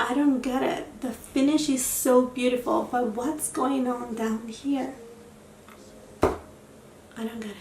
I don't get it. The finish is so beautiful, but what's going on down here? I don't get it.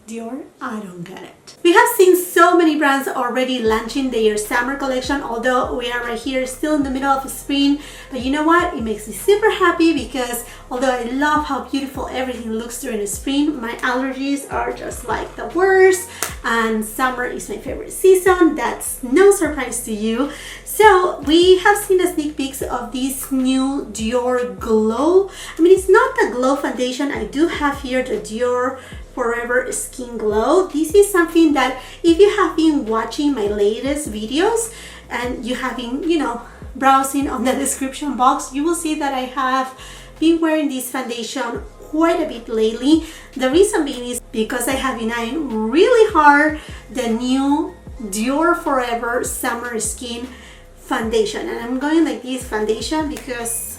Dior, I don't get it. We have seen so many brands already launching their summer collection, although we are right here still in the middle of spring. But you know what? It makes me super happy because although I love how beautiful everything looks during the spring, my allergies are just like the worst, and summer is my favorite season. That's no surprise to you. So we have seen the sneak peeks of this new Dior Glow. I mean, it's not the Glow foundation. I do have here the Dior Forever Skin Glow. This is something that if you have been watching my latest videos and you have been, you know, browsing on the description box, you will see that I have been wearing this foundation quite a bit lately. The reason being is because I have been eyeing really hard the new Dior Forever Summer Skin foundation, and I'm going like this foundation because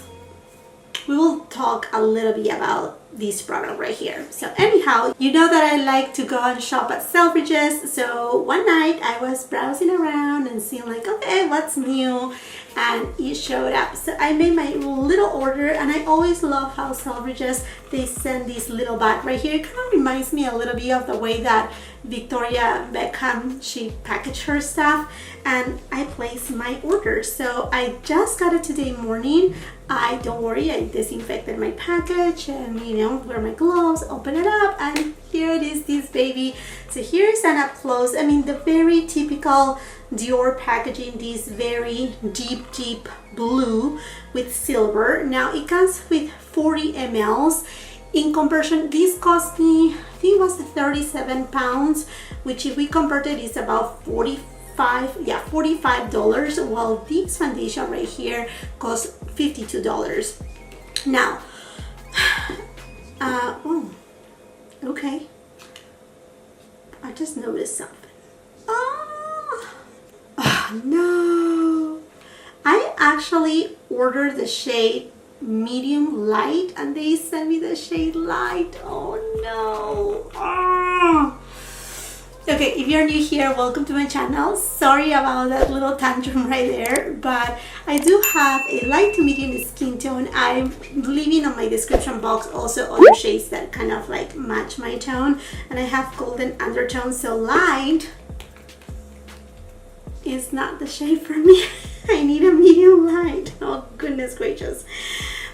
we will talk a little bit about this product right here. So anyhow, you know that I like to go and shop at Selfridges. So one night I was browsing around and seeing like, okay, what's new? And it showed up. So I made my little order, and I always love how Selfridges, they send this little bag right here. It kind of reminds me a little bit of the way that Victoria Beckham, she packaged her stuff, and I placed my order. So I just got it today morning. Don't worry, I disinfected my package and, you know, wear my gloves, open it up, and here it is, this baby. So here's an up close. I mean, the very typical Dior packaging, this very deep blue with silver. Now it comes with 40 mls. In comparison, this cost me, I think it was 37 pounds, which if we convert it is about $45, while this foundation right here costs $52. Now, oh, okay, I just noticed something. Oh no, I actually ordered the shade medium light and they sent me the shade light. Oh no. Okay, if you're new here, welcome to my channel. Sorry about that little tantrum right there, but I do have a light to medium skin tone. I'm leaving on my description box also other shades that kind of like match my tone, and I have golden undertones, so light is not the shade for me. I need a medium light. Oh goodness gracious.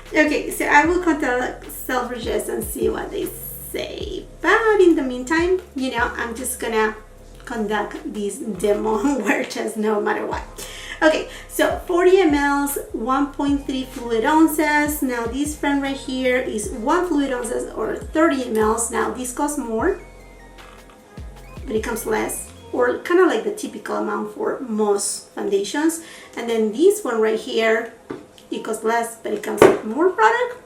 Okay, so I will contact Selfridges and see what they say, but in the meantime, you know, I'm just gonna conduct this demo wear test no matter what. Okay, so 40 mls, 1.3 fluid ounces. Now this friend right here is 1 fluid ounces or 30 mls. Now this costs more, but it comes less, or kind of like the typical amount for most foundations. And then this one right here, it costs less, but it comes with more product.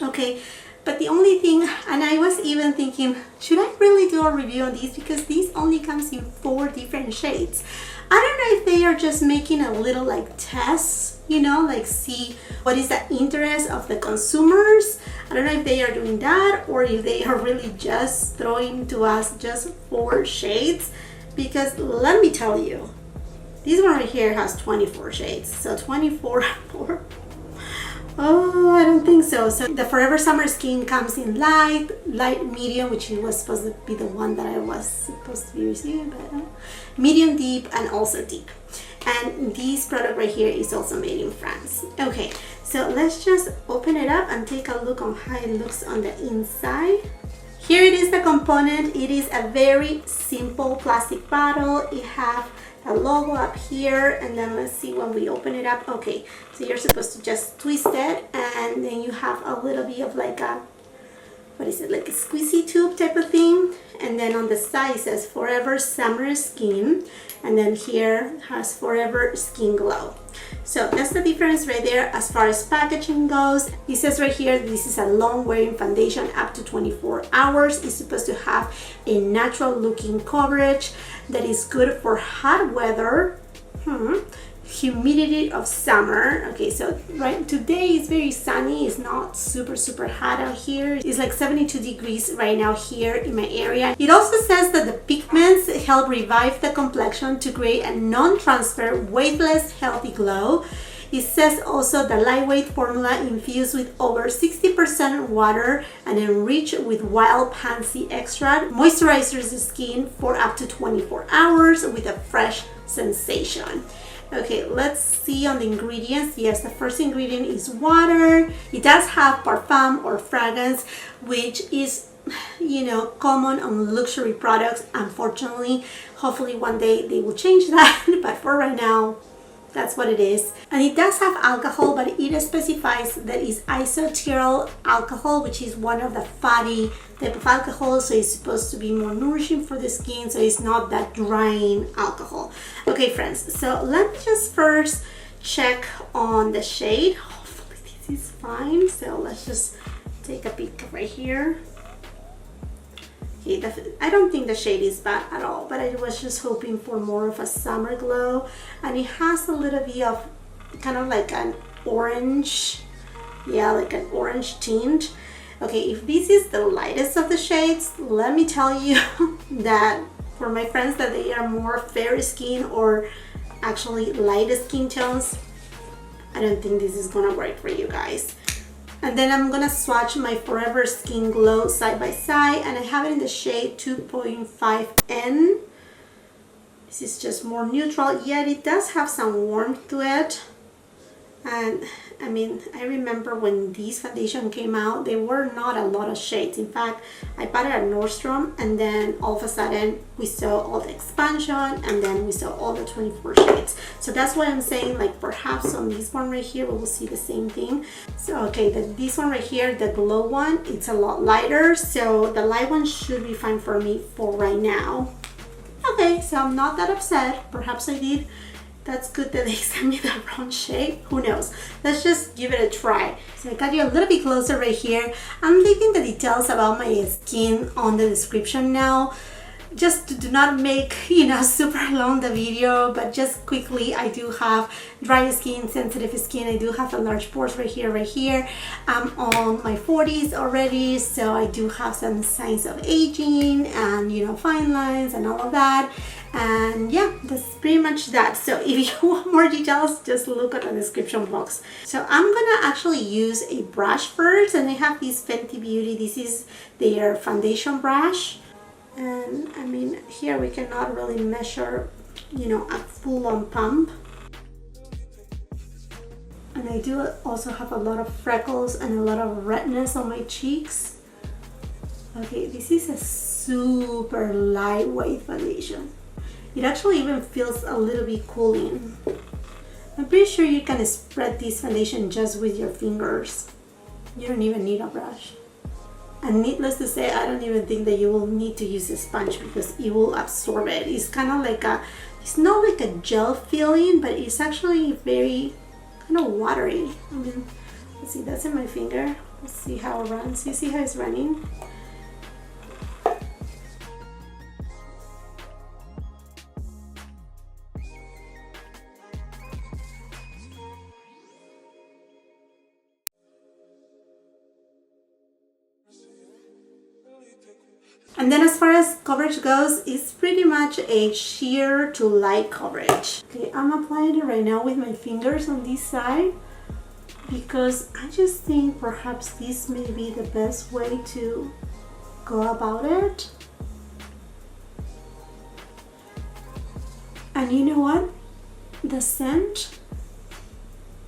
Okay, but the only thing, and I was even thinking, should I really do a review on these, because these only comes in 4 different shades. I don't know if they are just making a little like test, you know, like see what is the interest of the consumers. I don't know if they are doing that or if they are really just throwing to us just 4 shades. Because let me tell you, this one right here has 24 shades. So 24 for, oh, I don't think so. So the Forever Summer Skin comes in light, medium, which was supposed to be the one that I was supposed to be receiving, but medium, deep, and also deep. And this product right here is also made in France. Okay, so let's just open it up and take a look on how it looks on the inside. Here it is, the component. It is a very simple plastic bottle. It has a logo up here, and then let's see when we open it up. Okay, so you're supposed to just twist it, and then you have a little bit of like a, what is it, like a squeezy tube type of thing. And then on the side it says Forever Summer Skin, and then here has Forever Skin Glow. So that's the difference right there as far as packaging goes. It says right here, this is a long wearing foundation up to 24 hours. It's supposed to have a natural looking coverage that is good for hot weather, humidity of summer. Okay, so right today is very sunny. It's not super hot out here. It's like 72 degrees right now here in my area. It also says that the pigments help revive the complexion to create a non-transfer, weightless, healthy glow. It says also the lightweight formula infused with over 60% water and enriched with wild pansy extract moisturizes the skin for up to 24 hours with a fresh sensation. Okay, let's see on the ingredients. Yes, the first ingredient is water. It does have parfum or fragrance, which is, you know, common on luxury products. Unfortunately, hopefully one day they will change that, but for right now, that's what it is. And it does have alcohol, but it specifies that it's isoteryl alcohol, which is one of the fatty type of alcohol, so it's supposed to be more nourishing for the skin, so it's not that drying alcohol. Okay, friends, so let me just first check on the shade. Hopefully this is fine, so let's just take a peek right here. Okay, I don't think the shade is bad at all, but I was just hoping for more of a summer glow, and it has a little bit of kind of like an orange, yeah, like an orange tint. Okay, if this is the lightest of the shades, let me tell you that for my friends that they are more fair skin or actually lighter skin tones, I don't think this is gonna work for you guys. And then I'm gonna swatch my Forever Skin Glow side by side, and I have it in the shade 2.5N. This is just more neutral, yet it does have some warmth to it. And I mean, I remember when these foundation came out, there were not a lot of shades. In fact, I bought it at Nordstrom, and then all of a sudden we saw all the expansion, and then we saw all the 24 shades. So that's why I'm saying, like, perhaps on this one right here we will see the same thing. So okay, this one right here, the glow one, it's a lot lighter, so the light one should be fine for me for right now. Okay, so I'm not that upset. Perhaps I did. That's good that they sent me the wrong shade. Who knows? Let's just give it a try. So I got you a little bit closer right here. I'm leaving the details about my skin on the description now, just to do not make, you know, super long the video, but just quickly, I do have dry skin, sensitive skin. I do have a large pores right here. I'm on my 40s already, so I do have some signs of aging and, you know, fine lines and all of that. And yeah, that's pretty much that. So if you want more details, just look at the description box. So I'm gonna actually use a brush first, and I have this Fenty Beauty. This is their foundation brush. And I mean, here we cannot really measure, you know, a full-on pump. And I do also have a lot of freckles and a lot of redness on my cheeks. Okay, this is a super lightweight foundation. It actually even feels a little bit cooling. I'm pretty sure you can spread this foundation just with your fingers. You don't even need a brush. And needless to say, I don't even think that you will need to use a sponge because it will absorb it. It's kind of like it's not like a gel feeling, but it's actually very kind of watery. I mean, let's see, that's in my finger. Let's see how it runs. You see how it's running? And then as far as coverage goes, it's pretty much a sheer to light coverage. Okay, I'm applying it right now with my fingers on this side because I just think perhaps this may be the best way to go about it. And you know what? The scent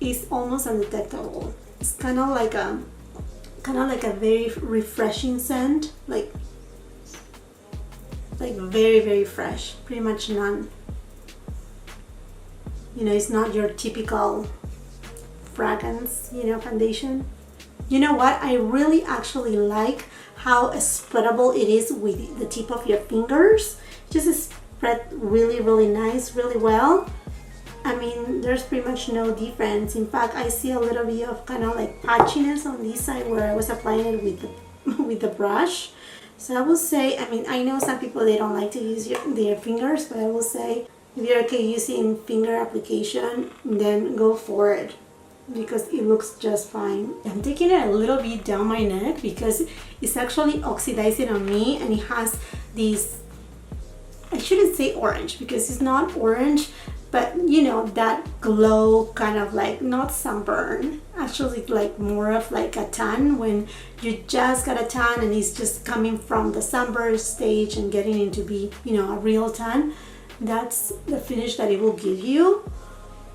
is almost undetectable. It's kind of like a very refreshing scent, like very, very fresh, pretty much none. You know, it's not your typical fragrance, you know, foundation. You know what? I really actually like how spreadable it is with the tip of your fingers. Just spread really, really nice, really well. I mean, there's pretty much no difference. In fact, I see a little bit of kind of like patchiness on this side where I was applying it with the brush. So I will say, I mean, I know some people, they don't like to use their fingers, but I will say, if you're okay using finger application, then go for it because it looks just fine. I'm taking it a little bit down my neck because it's actually oxidizing on me, and it has this, I shouldn't say orange because it's not orange, but you know, that glow, kind of like not sunburn, actually like more of like a tan, when you just got a tan and it's just coming from the sunburn stage and getting into be, you know, a real tan. That's the finish that it will give you.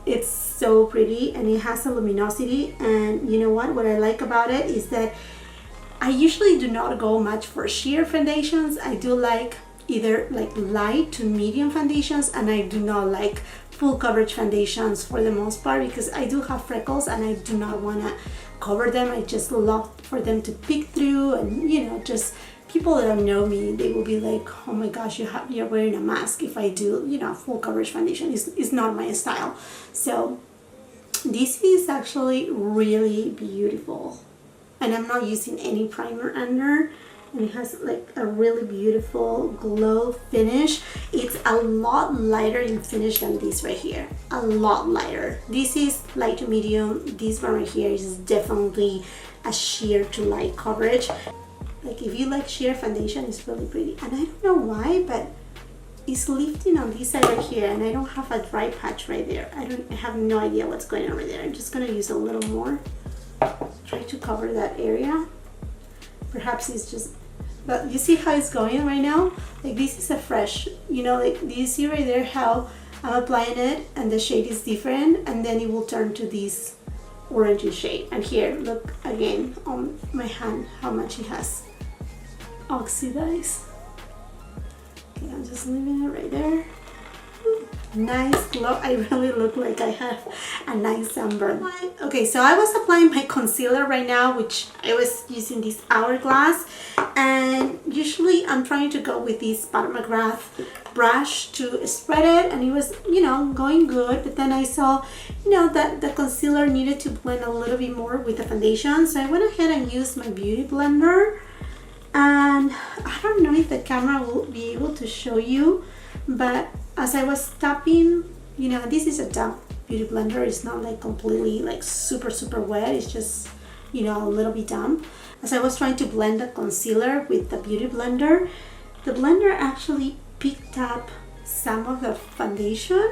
It's so pretty, and it has a luminosity. And you know what I like about it is that I usually do not go much for sheer foundations. I do like either like light to medium foundations, and I do not like full coverage foundations for the most part, because I do have freckles and I do not want to cover them. I just love for them to peek through, and you know, just people that know me, they will be like, oh my gosh, you're wearing a mask if I do, you know, full coverage foundation. Is not my style. So this is actually really beautiful, and I'm not using any primer under, and it has like a really beautiful glow finish. It's a lot lighter in finish than this right here, a lot lighter. This is light to medium. This one right here is definitely a sheer to light coverage. Like if you like sheer foundation, it's really pretty. And I don't know why, but it's lifting on this side right here, and I don't have a dry patch right there. I have no idea what's going on right there. I'm just gonna use a little more, try to cover that area. Perhaps it's just, but you see how it's going right now? Like this is a fresh, you know, like do you see right there how I'm applying it and the shade is different, and then it will turn to this orangey shade. And here, look again on my hand how much it has oxidized. Okay, I'm just leaving it right there. Nice glow. I really look like I have a nice sunburn. Okay, so I was applying my concealer right now, which I was using this Hourglass, and usually I'm trying to go with this Pat McGrath brush to spread it, and it was, you know, going good. But then I saw, you know, that the concealer needed to blend a little bit more with the foundation, so I went ahead and used my beauty blender. And I don't know if the camera will be able to show you, but as I was tapping, you know, this is a damp beauty blender. It's not like completely like super wet. It's just, you know, a little bit damp. As I was trying to blend the concealer with the beauty blender, the blender actually picked up some of the foundation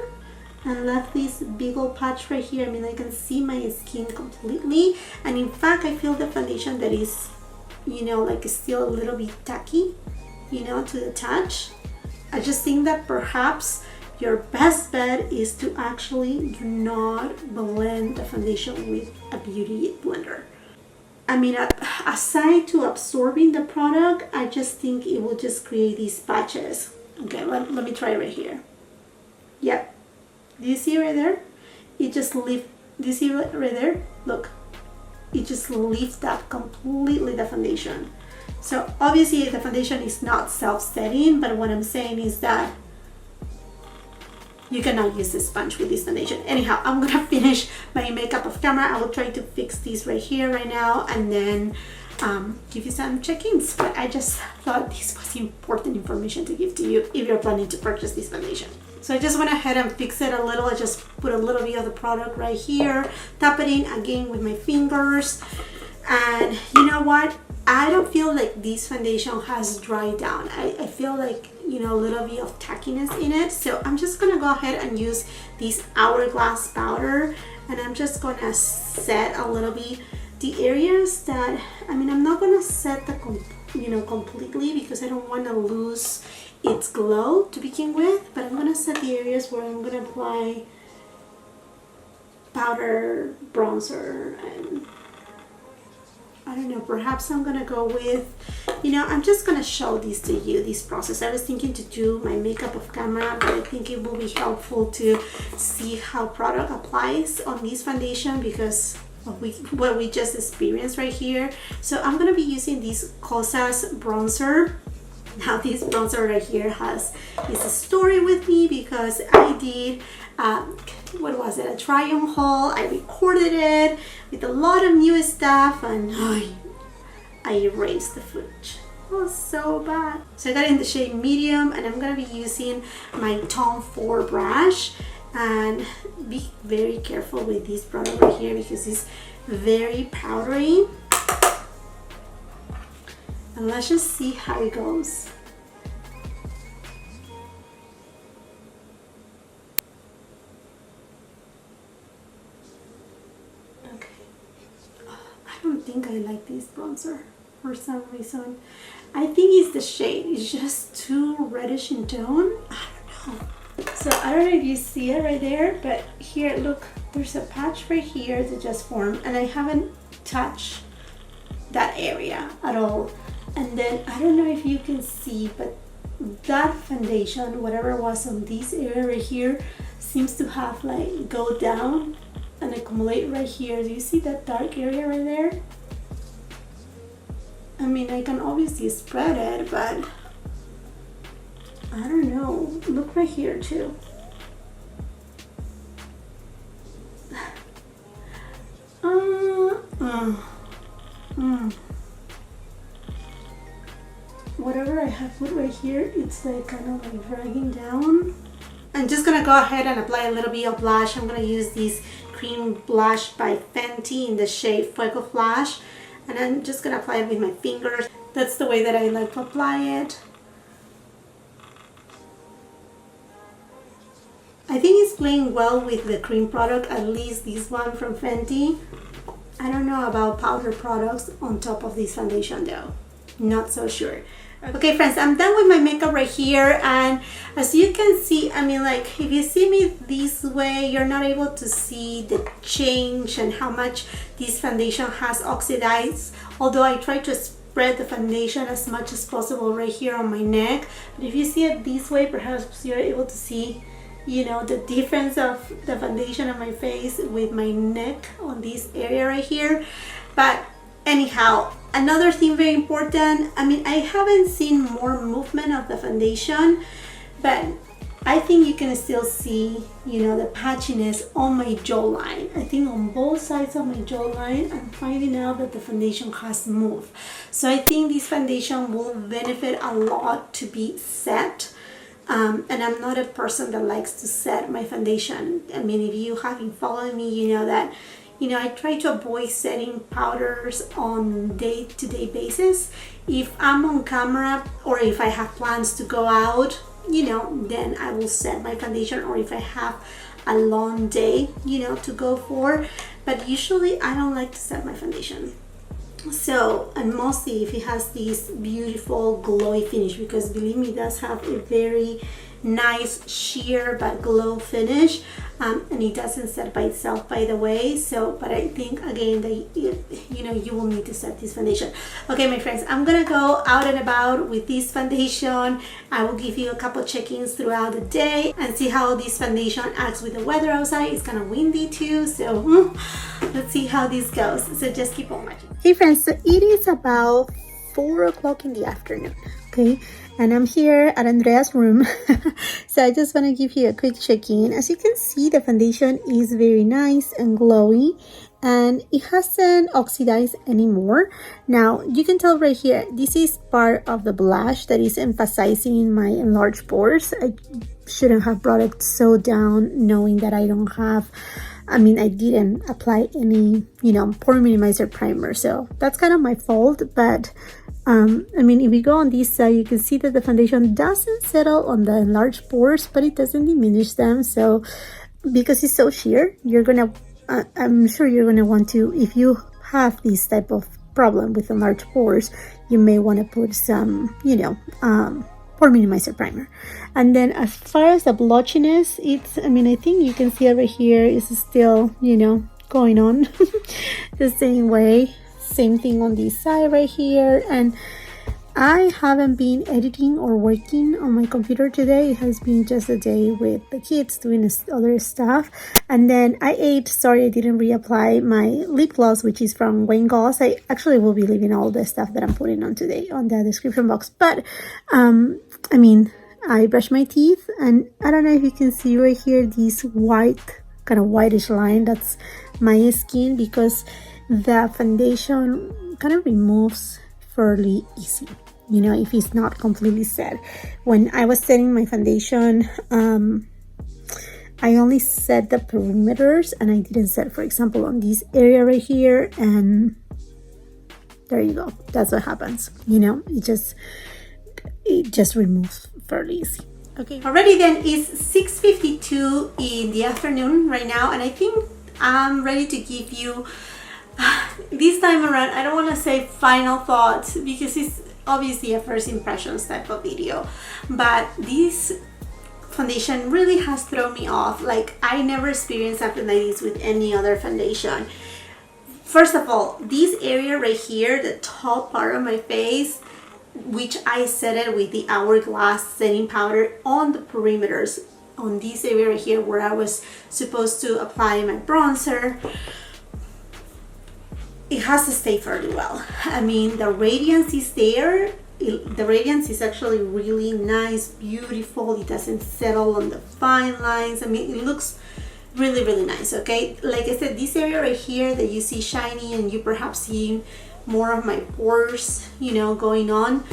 and left this big old patch right here. I mean, I can see my skin completely, and in fact I feel the foundation that is, you know, like still a little bit tacky, you know, to the touch. I just think that perhaps your best bet is to actually do not blend the foundation with a beauty blender. I mean, aside to absorbing the product, I just think it will just create these patches. Okay, let me try right here. Yep. Do you see right there? It just lift. Do you see right there? Look. It just lifts up completely the foundation. So obviously the foundation is not self-setting, but what I'm saying is that you cannot use the sponge with this foundation. Anyhow, I'm gonna finish my makeup off camera. I will try to fix this right here right now, and then give you some check-ins. But I just thought this was important information to give to you if you're planning to purchase this foundation. So I just went ahead and fixed it a little. I just put a little bit of the product right here, tap it in again with my fingers, and you know what? I don't feel like this foundation has dried down. I feel like, you know, a little bit of tackiness in it. So I'm just gonna go ahead and use this Hourglass powder, and I'm just gonna set a little bit the areas that, I mean, I'm not gonna set the completely, because I don't want to lose its glow to begin with, but I'm gonna set the areas where I'm gonna apply powder, bronzer, and I don't know, perhaps I'm gonna go with, you know, I'm just gonna show this to you, this process. I was thinking to do my makeup off camera, but I think it will be helpful to see how product applies on this foundation, because of what we just experienced right here. So I'm gonna be using this Kosas bronzer. Now this bronzer right here has a story with me, because I did what was it, a try on haul. I recorded it with a lot of new stuff, and I erased the footage. It was so bad. So I got it in the shade medium, and I'm gonna be using my Tone 4 brush. And be very careful with this product right here, because it's very powdery. And let's just see how it goes. think I like this bronzer for some reason. I think it's the shade. It's just too reddish in tone. I don't know. So I don't know if you see it right there, but here, look, there's a patch right here that just formed, and I haven't touched that area at all. And then I don't know if you can see, but that foundation, whatever was on this area right here, seems to have like go down and accumulate right here. Do you see that dark area right there? I mean, I can obviously spread it, but I don't know. Look right here too. Whatever I have put right here, it's like kind of like dragging down. I'm just gonna go ahead and apply a little bit of blush. I'm gonna use this cream blush by Fenty in the shade Fuego Flash, and I'm just gonna apply it with my fingers. That's the way that I like to apply it. I think it's playing well with the cream product, at least this one from Fenty. I don't know about powder products on top of this foundation though. Not so sure. Okay friends, I'm done with my makeup right here, and as you can see, I mean, like, if you see me this way, you're not able to see the change and how much this foundation has oxidized, although I try to spread the foundation as much as possible right here on my neck. But if you see it this way, perhaps you're able to see, you know, the difference of the foundation on my face with my neck on this area right here. But anyhow, another thing very important, I mean, I haven't seen more movement of the foundation, but I think you can still see, you know, the patchiness on my jawline. I think on both sides of my jawline, I'm finding out that the foundation has moved. So I think this foundation will benefit a lot to be set. And I'm not a person that likes to set my foundation. I mean, if you have been following me, you know that, you know, I try to avoid setting powders on day-to-day basis. If I'm on camera or if I have plans to go out, you know, then I will set my foundation, or if I have a long day, you know, to go for. But usually I don't like to set my foundation. So, and mostly if it has this beautiful glowy finish, because believe me, it does have a very nice sheer but glow finish, and it doesn't set by itself, by the way. So, but I think again that you know, you will need to set this foundation. Okay my friends, I'm gonna go out and about with this foundation. I will give you a couple check-ins throughout the day and see how this foundation acts with the weather outside. It's kind of windy too, so let's see how this goes. So just keep on watching. Hey friends, so it is about 4 o'clock in the afternoon, okay, and I'm here at Andrea's room. So I just want to give you a quick check-in. As you can see, the foundation is very nice and glowy, and it hasn't oxidized anymore. Now you can tell right here, this is part of the blush that is emphasizing my enlarged pores. I shouldn't have brought it so down, knowing that I don't have, I mean, I didn't apply any, you know, pore minimizer primer, so that's kind of my fault. But I mean, if we go on this side, you can see that the foundation doesn't settle on the enlarged pores, but it doesn't diminish them. So because it's so sheer, you're gonna I'm sure you're gonna want to, if you have this type of problem with enlarged pores, you may want to put some, you know, pore minimizer primer. And then as far as the blotchiness, it's, I mean, I think you can see over here is still, you know, going on the same way. Same thing on this side right here. And I haven't been editing or working on my computer today. It has been just a day with the kids doing other stuff. And then I ate, sorry, I didn't reapply my lip gloss, which is from Wayne Gloss. I actually will be leaving all the stuff that I'm putting on today on the description box. But I mean, I brushed my teeth, and I don't know if you can see right here this white, kind of whitish line. That's my skin, because the foundation kind of removes fairly easy, you know, if it's not completely set. When I was setting my foundation, I only set the perimeters, and I didn't set, for example, on this area right here, and there you go. That's what happens, you know, it just removes fairly easy. Okay, already then it's 6:52 in the afternoon right now, and I think I'm ready to give you this time around, I don't want to say final thoughts because it's obviously a first impressions type of video, but this foundation really has thrown me off. Like, I never experienced something like this with any other foundation. First of all, this area right here, the top part of my face, which I set it with the Hourglass setting powder on the perimeters, on this area right here where I was supposed to apply my bronzer, it has to stay fairly well. I mean, the radiance is there. The radiance is actually really nice, beautiful. It doesn't settle on the fine lines. I mean, it looks really, really nice, okay? Like I said, this area right here that you see shiny and you perhaps see more of my pores, you know, going on,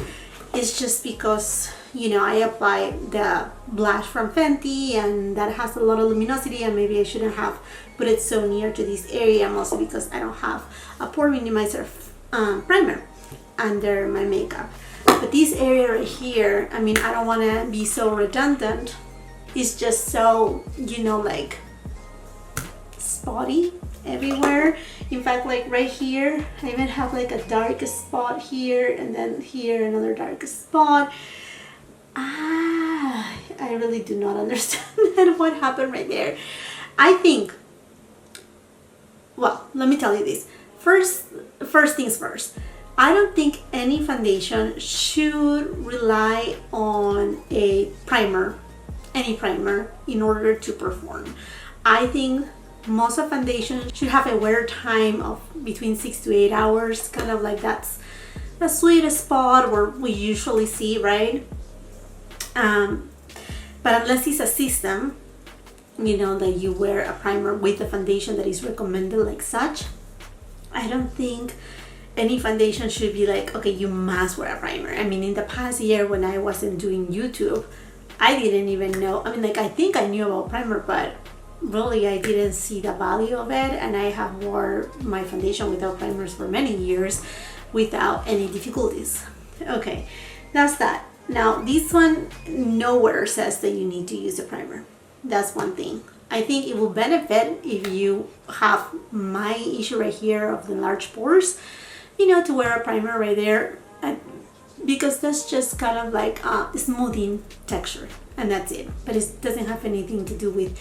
is just because, you know, I applied the blush from Fenty and that has a lot of luminosity, and maybe I shouldn't have put it so near to this area, mostly because I don't have a pore minimizer primer under my makeup. But this area right here, I mean, I don't want to be so redundant. It's just so, you know, like spotty everywhere. In fact, like right here, I even have like a dark spot here, and then here another dark spot. I really do not understand what happened right there. I think, well, let me tell you this. First things first. I don't think any foundation should rely on a primer, any primer, in order to perform. I think most of foundations should have a wear time of between 6 to 8 hours, kind of like that's the sweet spot where we usually see, right? But unless it's a system, you know, that you wear a primer with the foundation that is recommended like such, I don't think any foundation should be like, okay, you must wear a primer. I mean, in the past year when I wasn't doing YouTube, I didn't even know. I mean, like, I think I knew about primer, but really I didn't see the value of it, and I have wore my foundation without primers for many years without any difficulties. Okay, that's that. Now, this one nowhere says that you need to use a primer. That's one thing. I think it will benefit if you have my issue right here of the large pores, you know, to wear a primer right there, because that's just kind of like smoothing texture, and that's it. But it doesn't have anything to do with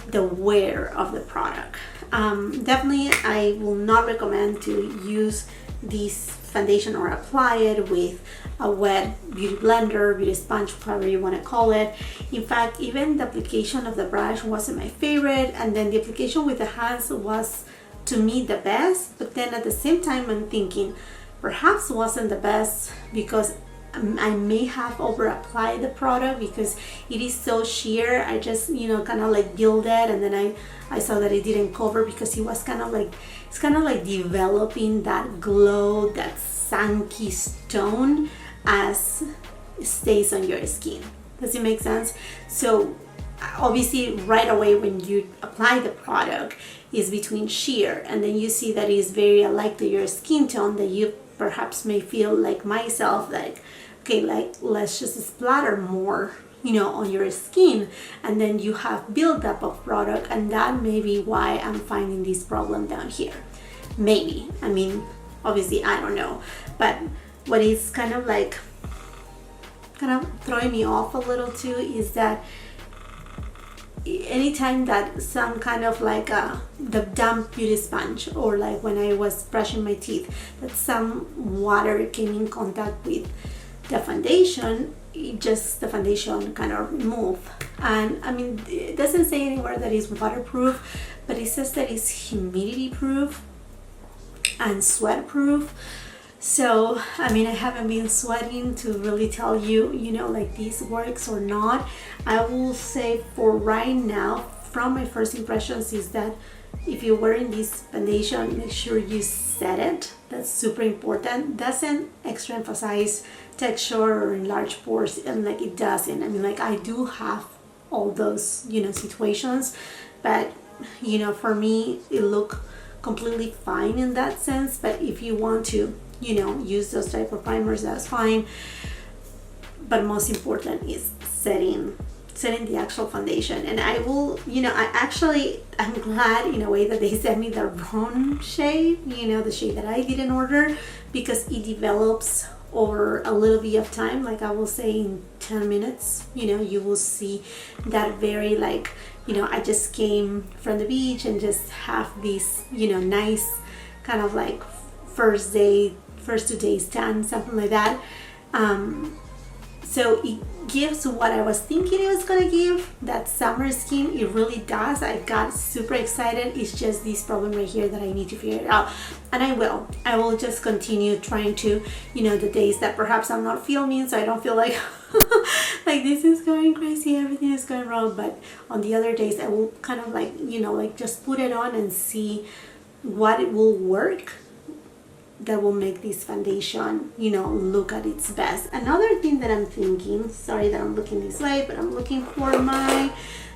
the wear of the product. Definitely, I will not recommend to use this foundation or apply it with a wet beauty blender, beauty sponge, whatever you want to call it. In fact, even the application of the brush wasn't my favorite, and then the application with the hands was to me the best. But then at the same time, I'm thinking perhaps wasn't the best because I may have over applied the product because it is so sheer. I just, you know, kind of like build it, and then I saw that it didn't cover because it was kind of like, it's kind of like developing that glow, that sunky stone as it stays on your skin. Does it make sense? So obviously right away when you apply the product is between sheer, and then you see that it is very alike to your skin tone, that you perhaps may feel like myself, like, okay, like let's just splatter more, you know, on your skin, and then you have buildup of product, and that may be why I'm finding this problem down here. Maybe, I mean, obviously I don't know, but what is kind of like throwing me off a little too is that anytime that some kind of like the damp beauty sponge, or like when I was brushing my teeth, that some water came in contact with the foundation, the foundation kind of remove. And I mean, it doesn't say anywhere that it's waterproof, but it says that it's humidity proof and sweat proof. So I mean, I haven't been sweating to really tell you, you know, like this works or not. I will say for right now, from my first impressions, is that if you're wearing this foundation, make sure you set it. That's super important. Doesn't extra emphasize texture or enlarge pores, and like it doesn't. I mean, like I do have all those, you know, situations, but you know, for me it looked completely fine in that sense. But if you want to, you know, use those type of primers, that's fine. But most important is setting setting the actual foundation. And I will, you know, I'm glad in a way that they sent me the wrong shade, you know, the shade that I didn't order, because it develops over a little bit of time. Like I will say in 10 minutes, you know, you will see that very like, you know, I just came from the beach and just have this, you know, nice kind of like first 2 days tan, something like that. So it gives what I was thinking it was gonna give, that summer skin. It really does. I got super excited. It's just this problem right here that I need to figure it out, and I will just continue trying to, you know, the days that perhaps I'm not filming, so I don't feel like like this is going crazy, everything is going wrong, but on the other days I will kind of like, you know, like just put it on and see what it will work that will make this foundation, you know, look at its best. Another thing that I'm thinking, sorry that I'm looking this way, but I'm looking for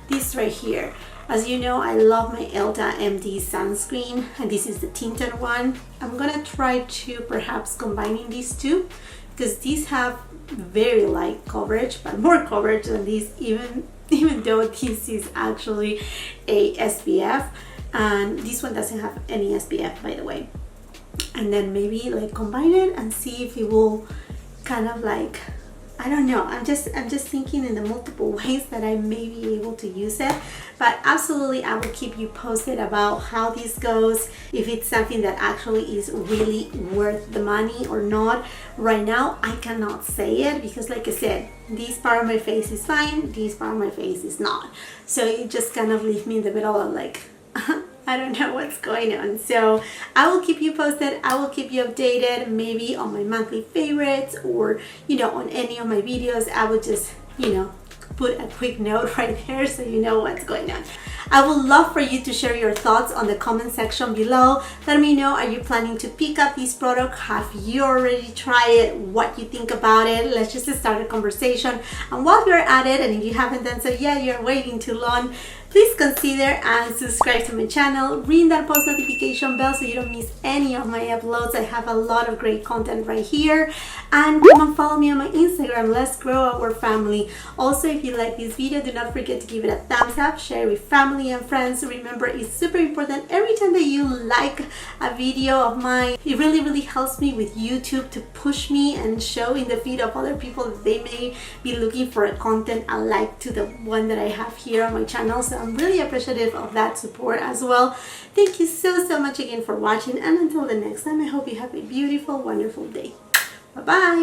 this right here. As you know, I love my Elta MD sunscreen, and this is the tinted one. I'm gonna try to perhaps combining these two, because these have very light coverage, but more coverage than these, even though this is actually a SPF, and this one doesn't have any SPF, by the way. And then maybe like combine it and see if it will kind of like, I don't know, I'm just thinking in the multiple ways that I may be able to use it. But absolutely, I will keep you posted about how this goes, if it's something that actually is really worth the money or not. Right now I cannot say it, because like I said, this part of my face is fine, this part of my face is not, so it just kind of leaves me in the middle of like I don't know what's going on. So I will keep you posted. I will keep you updated, maybe on my monthly favorites, or, you know, on any of my videos. I would just, you know, put a quick note right there so you know what's going on. I would love for you to share your thoughts on the comment section below. Let me know, are you planning to pick up this product? Have you already tried it? What you think about it? Let's just start a conversation. And while you're at it, and if you haven't done so yet, you're waiting too long, please consider and subscribe to my channel. Ring that post notification bell so you don't miss any of my uploads. I have a lot of great content right here. And come and follow me on my Instagram. Let's grow our family. Also, if you like this video, do not forget to give it a thumbs up, share it with family and friends. Remember, it's super important every time that you like a video of mine. It really helps me with YouTube to push me and show in the feed of other people that they may be looking for a content alike to the one that I have here on my channel. So I'm really appreciative of that support as well. Thank you so much again for watching, and until the next time, I hope you have a beautiful, wonderful day. Bye bye.